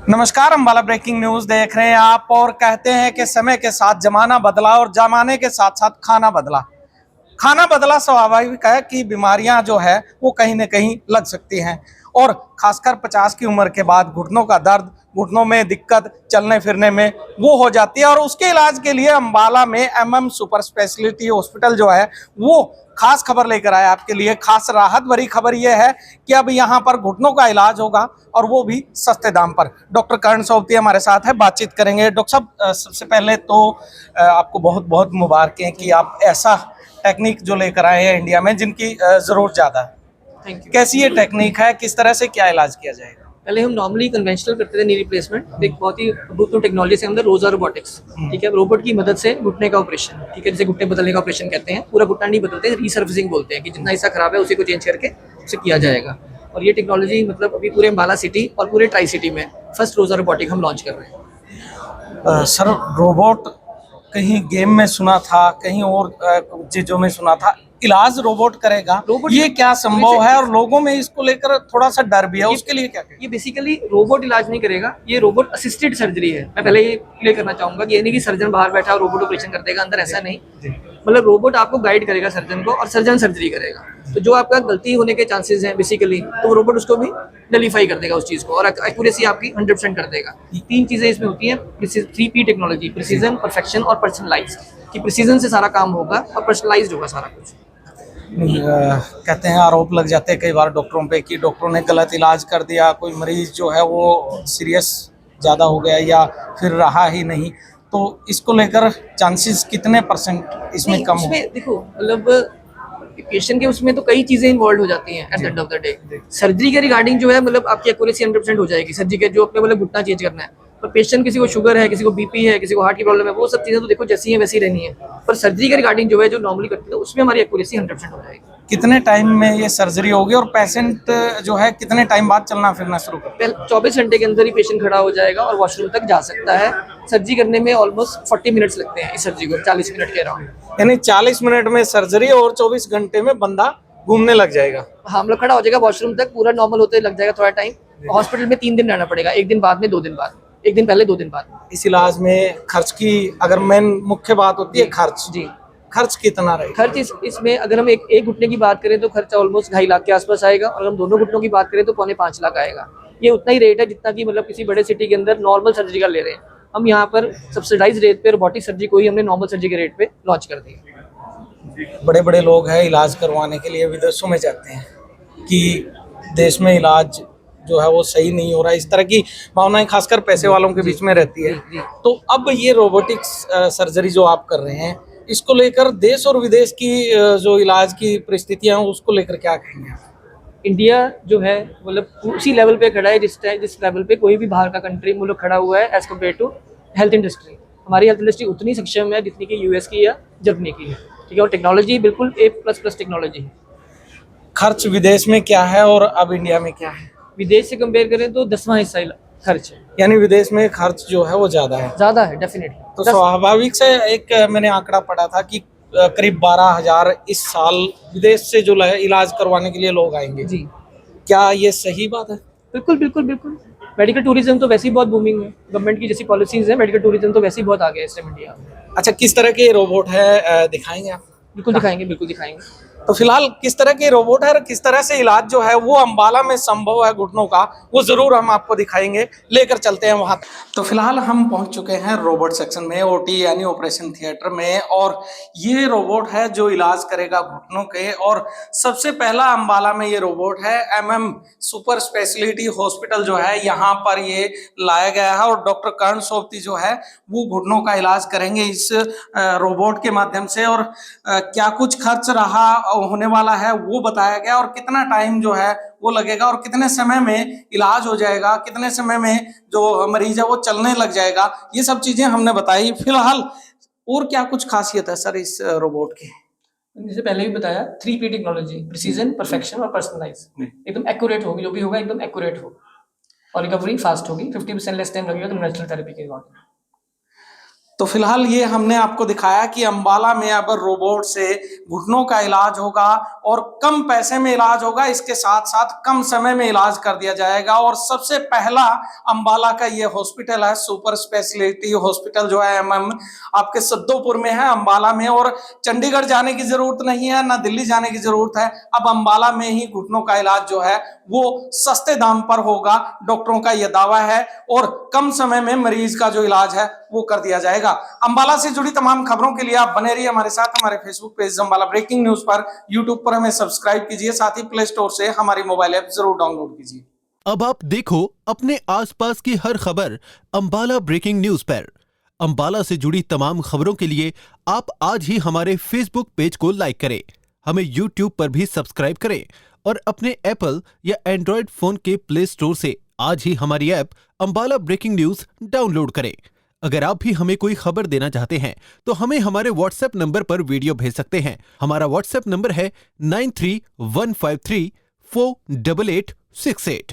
नमस्कार, Ambala breaking news देख रहे हैं आप। और कहते हैं कि समय के साथ जमाना बदला और जमाने के साथ साथ खाना बदला। खाना बदला स्वाभाविक है कि बीमारियां जो है वो कहीं न कहीं लग सकती हैं, और खासकर 50 की उम्र के बाद घुटनों का दर्द, घुटनों में दिक्कत, चलने फिरने में वो हो जाती है। और उसके इलाज के लिए अंबाला में एमएम सुपर स्पेशलिटी हॉस्पिटल जो है वो खास खबर लेकर आया आपके लिए। खास राहत भरी खबर ये है कि अब यहाँ पर घुटनों का इलाज होगा, और वो भी सस्ते दाम पर। डॉक्टर कर्ण सोबती हमारे साथ है, बातचीत करेंगे। डॉक्टर साहब, सबसे पहले तो आपको बहुत बहुत मुबारकें कि आप ऐसा टेक्निक जो लेकर आए हैं इंडिया में, जिनकी जरूरत ज्यादा है। Thank you. कैसी ये टेक्निक है, किस तरह से क्या इलाज किया जाएगा? पहले हम नॉर्मली कन्वेंशनल करते थे नी रिप्लेसमेंट। एक बहुत ही अद्भुत टेक्नोलॉजी से अंदर रोजा रोबोटिक्स, ठीक है, रोबोट की मदद से घुटने का ऑपरेशन, ठीक है, जैसे घुटने बदलने का ऑपरेशन कहते हैं। पूरा घुटना नहीं बदलते, रीसर्विसिंग बोलते हैं कि जितना हिस्सा खराब है उसी को चेंज करके उसे किया जाएगा। और ये टेक्नोलॉजी मतलब अभी पूरे अंबाला सिटी और पूरे ट्राई सिटी में फर्स्ट रोजा रोबोटिक हम लॉन्च कर रहे हैं। सर, रोबोट कहीं गेम में सुना था, कहीं और चीजों में सुना था, इलाज रोबोट करेगा। रोबोट ये क्या संभव है? और लोगों में इसको लेकर थोड़ा सा डर भी है, उसके लिए क्या करें? ये बेसिकली रोबोट इलाज नहीं करेगा, ये रोबोट असिस्टेड सर्जरी है। मैं पहले ये क्लियर करना चाहूंगा कि ये नहीं कि सर्जन बाहर बैठा और रोबोट ऑपरेशन कर देगा अंदर, ऐसा नहीं। मतलब रोबोट आपको गाइड करेगा सर्जन को, और सर्जन सर्जरी करेगा। तो जो आपका गलती होने के चांसेस हैं बेसिकली, तो रोबोट उसको भी नलीफाई कर देगा उस चीज को, और एक्यूरेसी आपकी 100% कर देगा। तीन चीजें इसमें होती हैं, 3P टेक्नोलॉजी: प्रिसीजन, परफेक्शन और पर्सनलाइज। कि प्रिसीजन से सारा काम होगा और पर्सनलाइज्ड होगा सारा कुछ। कहते हैं, आरोप लग जाते हैं कई बार डॉक्टरों पे कि डॉक्टरों ने गलत इलाज कर दिया, कोई मरीज जो है वो सीरियस ज़्यादा हो गया या फिर रहा ही नहीं। तो इसको लेकर चांसेस कितने % इसमें कम हो? इसमें देखो, मतलब पेशेंट के उसमें तो कई चीजें इन्वॉल्व हो जाती हैं at the end of the day. Surgery के रिगार्डिंग जो है, मतलब आपकी एक्यूरेसी 100% हो जाएगी सर्जरी के, जो अपने मतलब घुटना चेंज करना है। पर पेशेंट, किसी को शुगर है, किसी को बीपी है, किसी को हार्ट की प्रॉब्लम है, वो सब चीजें तो देखो जैसी है वैसी रहनी है। पर सर्जरी के रिगार्डिंग जो है, जो नॉर्मली करते हैं, उसमें हमारी एक्यूरेसी 100% हो जाएगी। कितने टाइम में ये सर्जरी होगी, और पेशेंट जो है कितने टाइम बाद चलना फिरना शुरू कर? 24 घंटे के अंदर ही पेशेंट खड़ा हो जाएगा और वॉशरूम तक जा सकता है। सर्जरी करने में ऑलमोस्ट 40 मिनट्स लगते हैं इस सर्जरी को, 40 मिनट के अराउंड। यानी 40 मिनट में सर्जरी और 24 घंटे में बंदा घूमने लग जाएगा। हाँ, हम लोग खड़ा हो जाएगा वॉशरूम तक, पूरा नॉर्मल होते लग जाएगा थोड़ा टाइम। हॉस्पिटल में 3 दिन रहना पड़ेगा, 1 दिन बाद में, 2 दिन बाद, 1 दिन पहले 2 दिन बाद। इस इलाज में खर्च की अगर मेन मुख्य बात होती है खर्च, जी, खर्च कितना रहेगा? खर्च इसमें अगर हम एक घुटने की बात करें तो खर्चा ऑलमोस्ट 2.5 लाख के आसपास आएगा, और हम दोनों घुटनों की बात करें तो 4.5 लाख आएगा। ये उतना ही रेट है जितना कि मतलब किसी बड़े सिटी के अंदर नॉर्मल सर्जरी का ले रहे हैं। हम यहाँ पर सब्सिडाइज रेट पे रोबोटिक सर्जरी को ही हमने नॉर्मल सर्जरी के रेट पे लॉन्च कर दी। बड़े बड़े लोग हैं इलाज करवाने के लिए विदेशों में जाते हैं कि देश में इलाज जो है वो सही नहीं हो रहा है, इस तरह की भावनाएं खासकर पैसे वालों के बीच में रहती है। तो अब ये रोबोटिक्स सर्जरी जो आप कर रहे हैं, इसको लेकर देश और विदेश की जो इलाज की परिस्थितियां हैं उसको लेकर क्या कहेंगे? इंडिया जो है मतलब उसी लेवल पे खड़ा है जिस लेवल पे कोई भी बाहर का कंट्री मुल्क खड़ा हुआ है as compare to health industry. हमारी हेल्थ इंडस्ट्री उतनी सक्षम है जितनी कि यूएस की या जर्मनी की है, ठीक है। और टेक्नोलॉजी बिल्कुल A++ टेक्नोलॉजी है। खर्च विदेश में क्या है और अब इंडिया में क्या है? विदेश से कंपेयर करें तो 10वां हिस्सा खर्च है। यानी विदेश में खर्च जो है वो ज्यादा है डेफिनेटली। तो स्वाभाविक से एक मैंने आंकड़ा पढ़ा था कि करीब 12,000 इस साल विदेश से जो इलाज करवाने के लिए लोग आएंगे। जी, क्या ये सही बात है? बिल्कुल बिल्कुल बिल्कुल। मेडिकल टूरिज्म तो वैसे ही बहुत बूमिंग है, गवर्नमेंट की जैसी पॉलिसीज है, मेडिकल टूरिज्म तो वैसे ही बहुत आ गया है इस टाइम इंडिया में। अच्छा, किस तरह के रोबोट है दिखाएंगे आप? बिल्कुल दिखाएंगे, बिल्कुल दिखाएंगे। तो फिलहाल किस तरह के रोबोट है और किस तरह से इलाज जो है वो अंबाला में संभव है घुटनों का, वो जरूर हम आपको दिखाएंगे, लेकर चलते हैं वहां। तो फिलहाल हम पहुंच चुके हैं रोबोट सेक्शन में, ओटी यानी ऑपरेशन थिएटर में, और ये रोबोट है जो इलाज करेगा घुटनों के। और सबसे पहला अंबाला में ये रोबोट है, एमएम सुपर स्पेशलिटी हॉस्पिटल जो है यहाँ पर ये लाया गया है, और डॉक्टर कर्ण सोबती जो है वो घुटनों का इलाज करेंगे इस रोबोट के माध्यम से। और क्या कुछ खर्च रहा होने वाला है वो बताया गया, और कितना टाइम जो है वो लगेगा, और कितने समय में इलाज हो जाएगा, कितने समय में जो मरीज है वो चलने लग जाएगा, ये सब चीजें हमने बताई। फिलहाल और क्या कुछ खासियत है सर इस रोबोट की? जैसे पहले भी बताया, 3P टेक्नोलॉजी: प्रिसीजन, परफेक्शन और पर्सनलाइज। एकदम एक्यूरेट होगी, जो भी होगा एकदम एक्यूरेट होगा, और रिकवरी फास्ट होगी। 50% लेस टाइम लगेगा कन्वेंशनल थेरेपी के अकॉर्डिंग। तो फिलहाल ये हमने आपको दिखाया कि अंबाला में अब रोबोट से घुटनों का इलाज होगा और कम पैसे में इलाज होगा, इसके साथ साथ कम समय में इलाज कर दिया जाएगा। और सबसे पहला अंबाला का ये हॉस्पिटल है, सुपर स्पेशलिटी हॉस्पिटल जो है आपके सद्दोपुर में है, अंबाला में। और चंडीगढ़ जाने की जरूरत नहीं है, ना दिल्ली जाने की जरूरत है। अब अंबाला में ही घुटनों का इलाज जो है वो सस्ते दाम पर होगा, डॉक्टरों का यह दावा है, और कम समय में मरीज का जो इलाज है वो कर दिया जाएगा। अंबाला से जुड़ी तमाम खबरों के लिए आप बने रहिए हमारे साथ, हमारे Facebook page Ambala breaking news पर, यूट्यूब पर हमें सब्सक्राइब कीजिए, साथ ही प्ले स्टोर से हमारी मोबाइल ऐप जरूर डाउनलोड कीजिए। अब आप देखो अपने आसपास की हर खबर अंबाला ब्रेकिंग न्यूज पर। अंबाला से जुड़ी तमाम खबरों के लिए आप आज ही हमारे फेसबुक पेज को लाइक करें, हमें यूट्यूब पर भी सब्सक्राइब करें और अपने एप्पल या एंड्रॉयड फोन के प्ले स्टोर से आज ही हमारी app Ambala breaking news download करें। अगर आप भी हमें कोई खबर देना चाहते हैं तो हमें हमारे व्हाट्सएप नंबर पर वीडियो भेज सकते हैं। हमारा व्हाट्सएप नंबर है 9315348868।